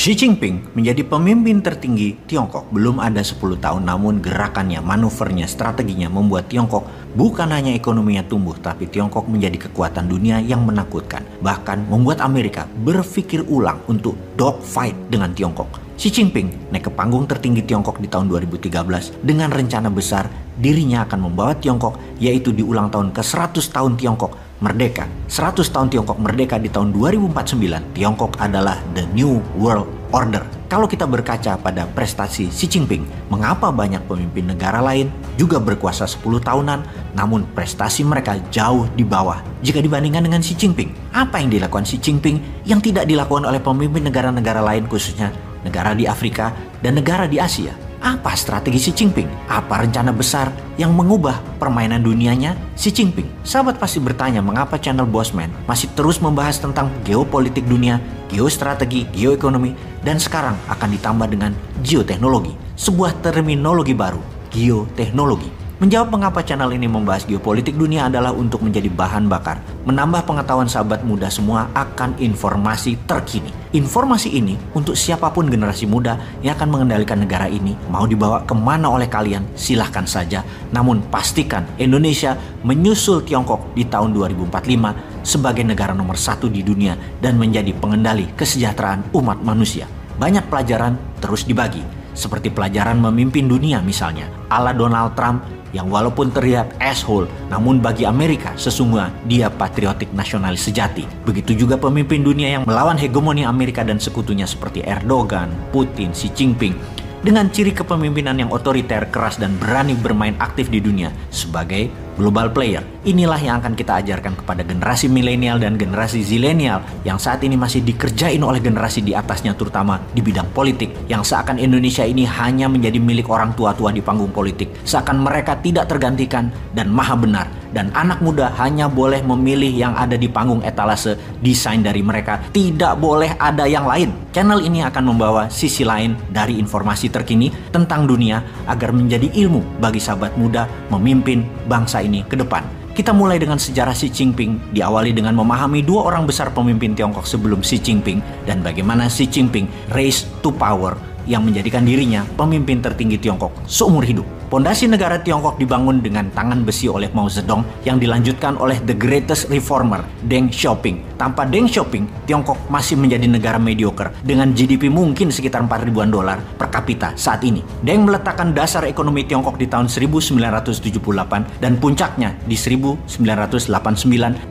Xi Jinping menjadi pemimpin tertinggi Tiongkok belum ada 10 tahun, namun gerakannya, manuvernya, strateginya membuat Tiongkok bukan hanya ekonominya tumbuh, tapi Tiongkok menjadi kekuatan dunia yang menakutkan. Bahkan membuat Amerika berpikir ulang untuk dogfight dengan Tiongkok. Xi Jinping naik ke panggung tertinggi Tiongkok di tahun 2013 dengan rencana besar dirinya akan membawa Tiongkok, yaitu di ulang tahun ke-100 tahun Tiongkok merdeka. 100 tahun Tiongkok merdeka di tahun 2049, Tiongkok adalah the new world order. Kalau kita berkaca pada prestasi Xi Jinping, mengapa banyak pemimpin negara lain juga berkuasa 10 tahunan, namun prestasi mereka jauh di bawah jika dibandingkan dengan Xi Jinping? Apa yang dilakukan Xi Jinping yang tidak dilakukan oleh pemimpin negara-negara lain, khususnya negara di Afrika dan negara di Asia? Apa strategi Xi Jinping? Apa rencana besar yang mengubah permainan dunianya Xi Jinping? Sahabat pasti bertanya mengapa channel Bossman masih terus membahas tentang geopolitik dunia, geostrategi, geoekonomi, dan sekarang akan ditambah dengan geoteknologi, sebuah terminologi baru, geoteknologi. Menjawab mengapa channel ini membahas geopolitik dunia adalah untuk menjadi bahan bakar, menambah pengetahuan sahabat muda semua akan informasi terkini. Informasi ini untuk siapapun generasi muda yang akan mengendalikan negara ini, mau dibawa kemana oleh kalian, silahkan saja. Namun pastikan Indonesia menyusul Tiongkok di tahun 2045 sebagai negara nomor 1 di dunia dan menjadi pengendali kesejahteraan umat manusia. Banyak pelajaran terus dibagi, seperti pelajaran memimpin dunia misalnya, ala Donald Trump yang walaupun terlihat asshole, namun bagi Amerika sesungguhnya dia patriotik nasionalis sejati. Begitu juga pemimpin dunia yang melawan hegemoni Amerika dan sekutunya seperti Erdogan, Putin, Xi Jinping, dengan ciri kepemimpinan yang otoriter, keras, dan berani bermain aktif di dunia sebagai global player. Inilah yang akan kita ajarkan kepada generasi milenial dan generasi zilenial yang saat ini masih dikerjain oleh generasi di atasnya, terutama di bidang politik, yang seakan Indonesia ini hanya menjadi milik orang tua-tua di panggung politik, seakan mereka tidak tergantikan dan maha benar, dan anak muda hanya boleh memilih yang ada di panggung etalase desain dari mereka, tidak boleh ada yang lain. Channel ini akan membawa sisi lain dari informasi terkini tentang dunia agar menjadi ilmu bagi sahabat muda memimpin bangsa ini ke depan. Kita mulai dengan sejarah Xi Jinping, diawali dengan memahami dua orang besar pemimpin Tiongkok sebelum Xi Jinping dan bagaimana Xi Jinping rise to power yang menjadikan dirinya pemimpin tertinggi Tiongkok seumur hidup. Pondasi negara Tiongkok dibangun dengan tangan besi oleh Mao Zedong yang dilanjutkan oleh the greatest reformer, Deng Xiaoping. Tanpa Deng Xiaoping, Tiongkok masih menjadi negara mediocre dengan GDP mungkin sekitar 4 ribuan dolar per kapita saat ini. Deng meletakkan dasar ekonomi Tiongkok di tahun 1978 dan puncaknya di 1989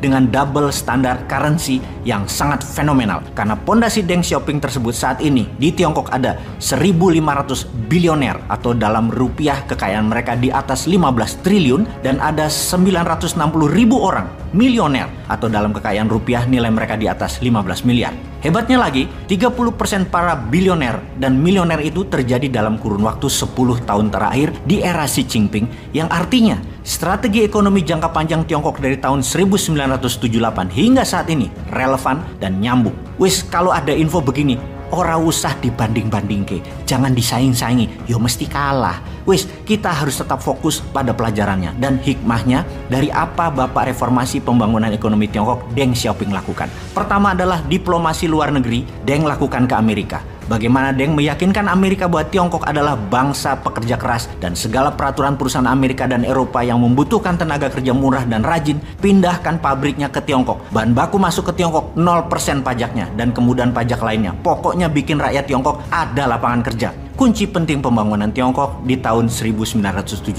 dengan double standard currency yang sangat fenomenal. Karena pondasi Deng Xiaoping tersebut saat ini di Tiongkok ada 1.500 bilioner atau dalam rupiah kekayaan mereka di atas 15 triliun dan ada 960 ribu orang milioner atau dalam kekayaan rupiah nilai mereka di atas 15 miliar. Hebatnya lagi, 30% para bilioner dan milioner itu terjadi dalam kurun waktu 10 tahun terakhir di era Xi Jinping, yang artinya strategi ekonomi jangka panjang Tiongkok dari tahun 1978 hingga saat ini relevan dan nyambung. Wis, kalau ada info begini, ora usah dibanding-banding ke, jangan disaing-saingi, yo mesti kalah. Wis, kita harus tetap fokus pada pelajarannya dan hikmahnya dari apa Bapak Reformasi Pembangunan Ekonomi Tiongkok Deng Xiaoping lakukan. Pertama adalah diplomasi luar negeri Deng lakukan ke Amerika. Bagaimana Deng meyakinkan Amerika bahwa Tiongkok adalah bangsa pekerja keras dan segala peraturan perusahaan Amerika dan Eropa yang membutuhkan tenaga kerja murah dan rajin, pindahkan pabriknya ke Tiongkok. Bahan baku masuk ke Tiongkok 0% pajaknya dan kemudahan pajak lainnya. Pokoknya bikin rakyat Tiongkok ada lapangan kerja. Kunci penting pembangunan Tiongkok di tahun 1978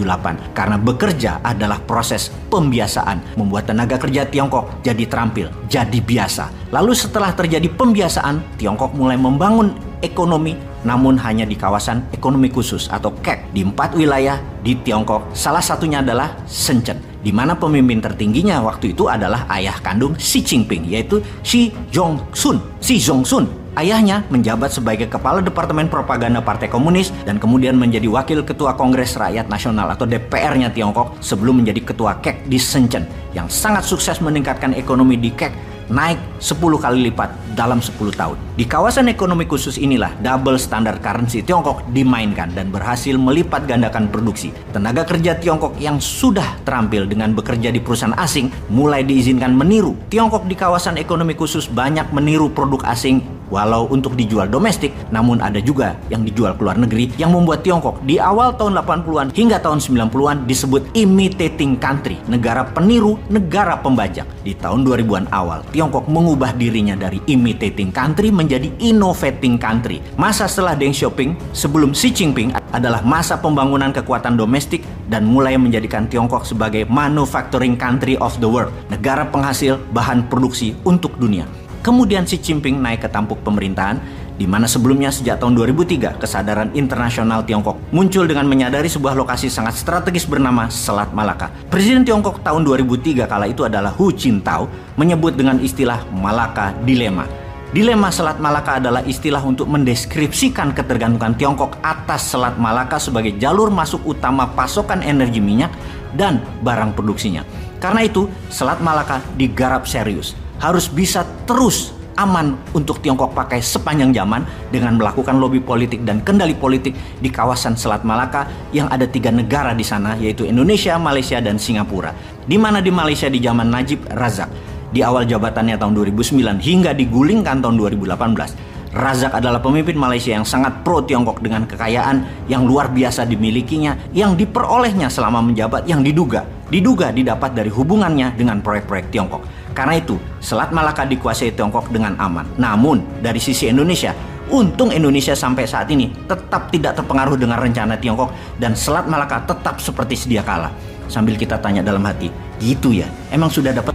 karena bekerja adalah proses pembiasaan, membuat tenaga kerja Tiongkok jadi terampil, jadi biasa. Lalu setelah terjadi pembiasaan, Tiongkok mulai membangun ekonomi, namun hanya di kawasan ekonomi khusus atau KEK di 4 wilayah di Tiongkok. Salah satunya adalah Shenzhen, di mana pemimpin tertingginya waktu itu adalah ayah kandung Xi Jinping, yaitu Xi Zhongsun. Ayahnya menjabat sebagai Kepala Departemen Propaganda Partai Komunis dan kemudian menjadi Wakil Ketua Kongres Rakyat Nasional atau DPR-nya Tiongkok sebelum menjadi Ketua KEK di Shenzhen, yang sangat sukses meningkatkan ekonomi di KEK naik 10 kali lipat dalam 10 tahun. Di kawasan ekonomi khusus inilah double standard currency Tiongkok dimainkan dan berhasil melipat gandakan produksi. Tenaga kerja Tiongkok yang sudah terampil dengan bekerja di perusahaan asing mulai diizinkan meniru. Tiongkok di kawasan ekonomi khusus banyak meniru produk asing Walau untuk dijual domestik, namun ada juga yang dijual ke luar negeri yang membuat Tiongkok di awal tahun 80-an hingga tahun 90-an disebut imitating country, negara peniru, negara pembajak. Di tahun 2000-an awal, Tiongkok mengubah dirinya dari imitating country menjadi innovating country. Masa setelah Deng Xiaoping sebelum Xi Jinping adalah masa pembangunan kekuatan domestik dan mulai menjadikan Tiongkok sebagai manufacturing country of the world, negara penghasil bahan produksi untuk dunia. Kemudian Xi Jinping naik ke tampuk pemerintahan, di mana sebelumnya sejak tahun 2003 kesadaran internasional Tiongkok muncul dengan menyadari sebuah lokasi sangat strategis bernama Selat Malaka. Presiden Tiongkok tahun 2003 kala itu adalah Hu Jintao menyebut dengan istilah Malaka Dilema. Dilema Selat Malaka adalah istilah untuk mendeskripsikan ketergantungan Tiongkok atas Selat Malaka sebagai jalur masuk utama pasokan energi minyak dan barang produksinya. Karena itu, Selat Malaka digarap serius. Harus bisa terus aman untuk Tiongkok pakai sepanjang zaman dengan melakukan lobi politik dan kendali politik di kawasan Selat Malaka yang ada 3 negara di sana, yaitu Indonesia, Malaysia, dan Singapura. Di mana di Malaysia di zaman Najib Razak di awal jabatannya tahun 2009 hingga digulingkan tahun 2018. Razak adalah pemimpin Malaysia yang sangat pro Tiongkok dengan kekayaan yang luar biasa dimilikinya yang diperolehnya selama menjabat yang diduga didapat dari hubungannya dengan proyek-proyek Tiongkok. Karena itu, Selat Malaka dikuasai Tiongkok dengan aman. Namun, dari sisi Indonesia, untung Indonesia sampai saat ini tetap tidak terpengaruh dengan rencana Tiongkok dan Selat Malaka tetap seperti sedia kala. Sambil kita tanya dalam hati, gitu ya, emang sudah dapat